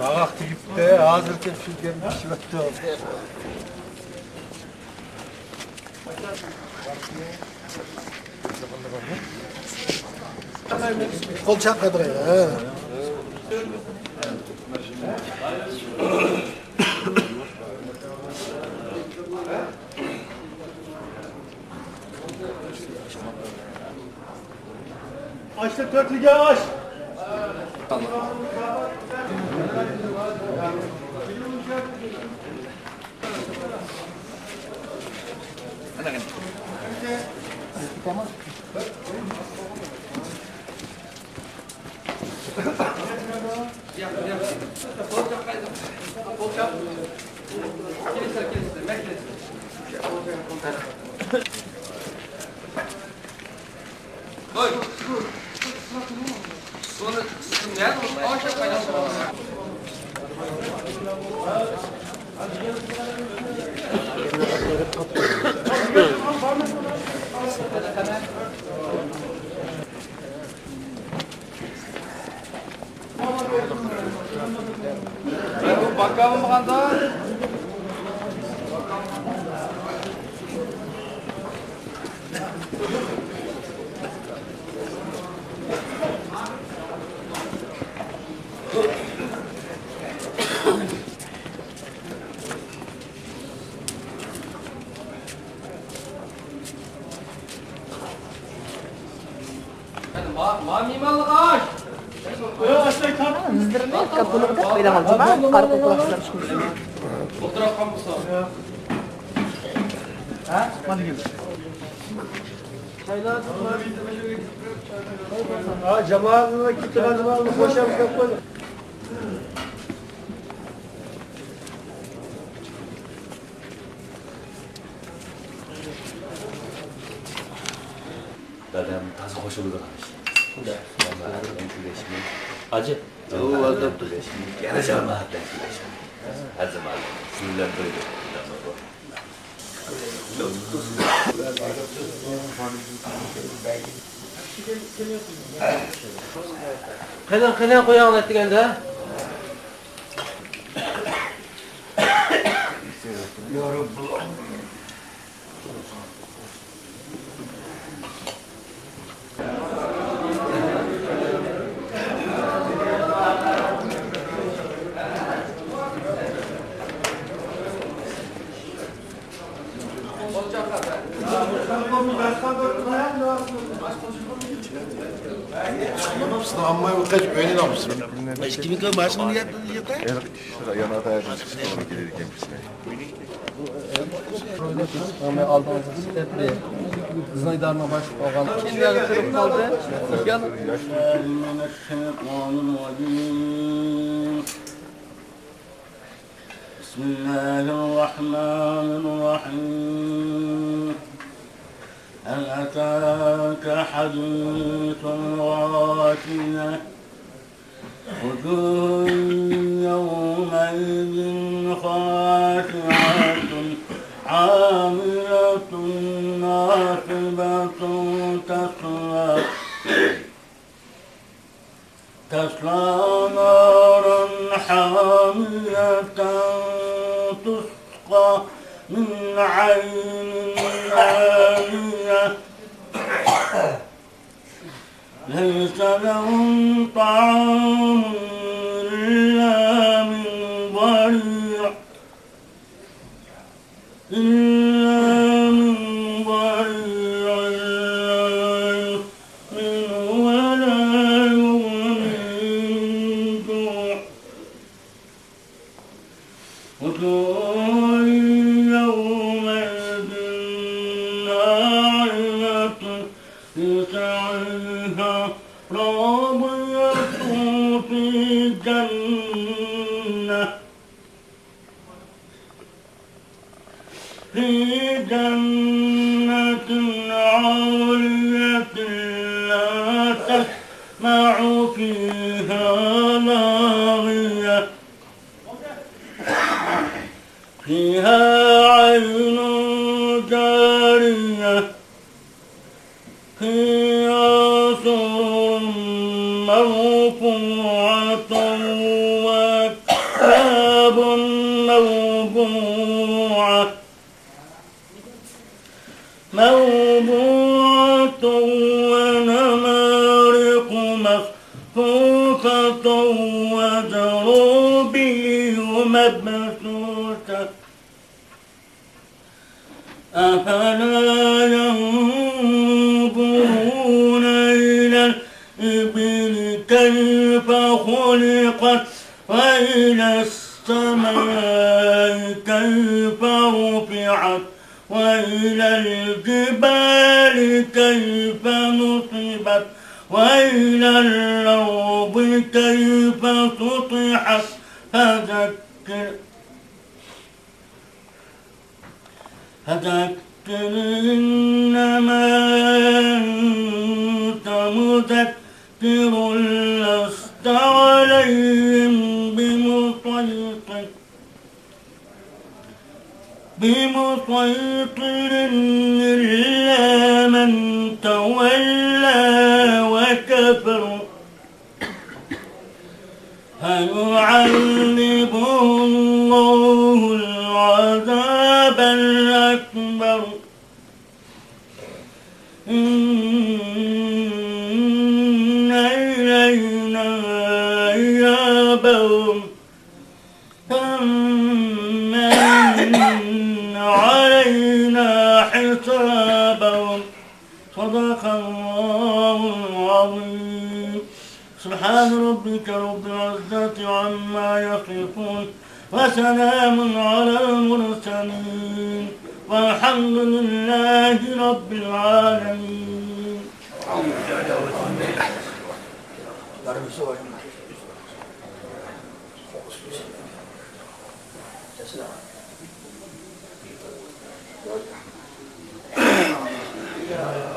Bağak deyipti, hazırken şülgen pişmekte oldu. Kol çatladı ya. Açtık dörtlüge aç. Tamam. Bakalım bakalım. Mimarlık ağaç. Zdirni kapılıkta böyle kaldı. Ben karı kokulamışlar şimdi. Fotoğraf kampüsü. Ha? Hadi gel. Çaylar. Ha, cemaatine gitti, cemaatine koşalım kapıda. Dadam taze hoşuluğu kalmış. Da. Ben güreşimi. Acı. O adam güreşimi. Gene cemaatle güreşimi. Her zaman. Sinirler böyle. Kınan koyağın etti geldi. Yorum. Anlamazsın amma yok kaç öğlen almışsın. Kimin kadar başını yaptın diyecekler? Yana dayarsın sonra gelirken pisine. Ama aldığınızı stepli. Kızın idarına başlık olgan. Kendi yarı kırıp kaldı. Gel. Bismillahirrahmanirrahim. هل أتاك حديث الغاشية وجوه يومئذ خاشعة عاملة ناصبة تصلى نارا حامية تسقى من عين آنية ليس لهم طعام إلا من ضريع وجوه يومئذ ناعمة لسعيها راضية في جنة عالية لا تسمع فيها لاغية فيها عين جارية فيها سرر مرفوعة وأكواب موضوعة ونمارق مصفوفة وزروبي مبثوثة أفلا ينظرون إلى الإبل كيف خلقت وإلى السماء كيف رفعت وإلى الجبال كيف نصبت وإلى الأرض كيف سطحت فذكر إنما أنت مذكر لست عليهم بمسيطر إلا من تولى وكفر فيعذبه الله العذاب الأكبر إن إلينا إيابهم ثم إن علينا حسابهم صدق الله العظيم سبحان ربك رب العزة عما يصفون وسلام على المرسلين والحمد لله رب العالمين. Yeah.